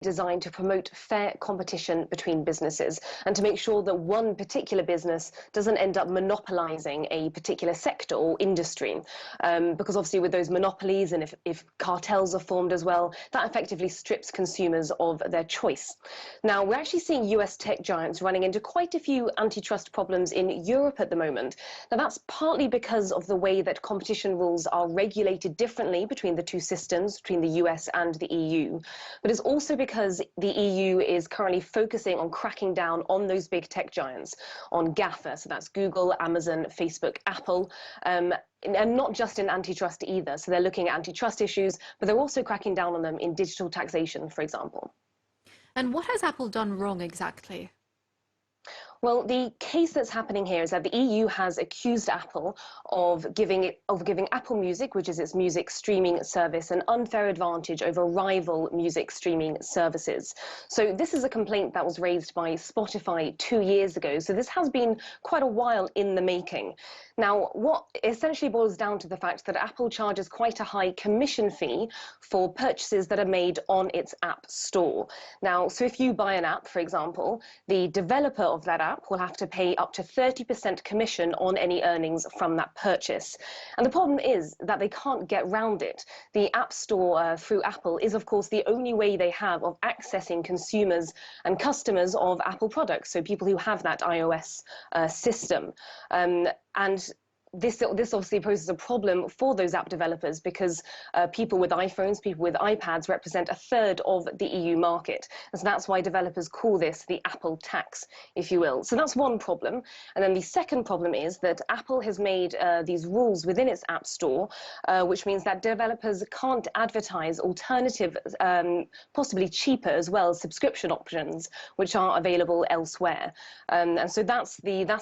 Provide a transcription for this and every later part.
designed to promote fair competition between businesses and to make sure that one particular business doesn't end up monopolizing a particular sector or industry. Because obviously with those monopolies, and if cartels are formed as well, that effectively strips consumers of their choice. Now, we're actually seeing US tech giants running into quite a few antitrust problems in Europe at the moment. Now, that's partly because of the way that competition rules are regulated differently between the two systems, between the US and the EU. But it's also because the EU is currently focusing on cracking down on those big tech giants, on GAFA, so that's Google, Amazon, Facebook, Apple, and not just in antitrust either. So they're looking at antitrust issues, but they're also cracking down on them in digital taxation, for example. And what has Apple done wrong exactly? Well, the case that's happening here is that the EU has accused Apple of giving Apple Music, which is its music streaming service, an unfair advantage over rival music streaming services. So this is a complaint that was raised by Spotify 2 years ago. So this has been quite a while in the making. Now, what essentially boils down to the fact that Apple charges quite a high commission fee for purchases that are made on its app store. Now, so if you buy an app, for example, the developer of that app will have to pay up to 30% commission on any earnings from that purchase. And the problem is that they can't get round it. The App Store through Apple is, of course, the only way they have of accessing consumers and customers of Apple products, so people who have that iOS system. And this obviously poses a problem for those app developers because people with iPhones, people with iPads represent a third of the EU market. And so that's why developers call this the Apple tax, if you will. So that's one problem. And then the second problem is that Apple has made these rules within its App Store, which means that developers can't advertise alternative, possibly cheaper as well, subscription options, which are available elsewhere. And so that's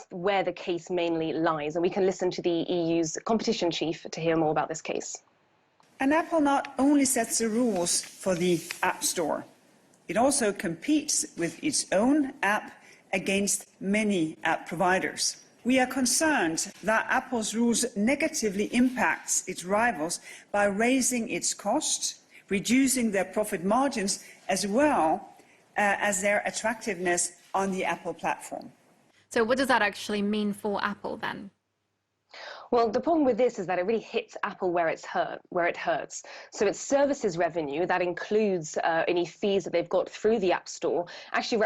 where the case mainly lies. And we can listen to the EU's competition chief to hear more about this case. And Apple not only sets the rules for the App Store, it also competes with its own app against many app providers. We are concerned that Apple's rules negatively impacts its rivals by raising its costs, reducing their profit margins, as well as their attractiveness on the Apple platform. So what does that actually mean for Apple then? Well, the problem with this is that it really hits Apple where it hurts. So its services revenue, that includes any fees that they've got through the App Store, actually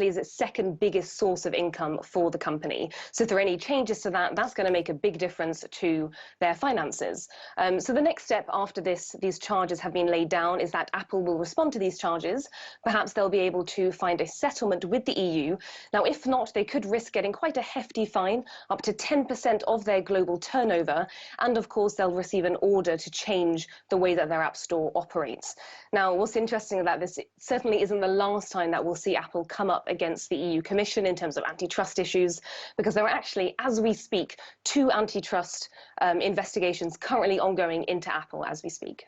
is its second biggest source of income for the company. So if there are any changes to that, that's going to make a big difference to their finances. So the next step after these charges have been laid down is that Apple will respond to these charges. Perhaps they'll be able to find a settlement with the EU. Now, if not, they could risk getting quite a hefty fine, up to 10% of their global turnover, and of course they'll receive an order to change the way that their App Store operates. Now, what's interesting about this, it certainly isn't the last time that we'll see Apple come up against the EU Commission in terms of antitrust issues, because there are actually, as we speak, 2 antitrust investigations currently ongoing into Apple as we speak.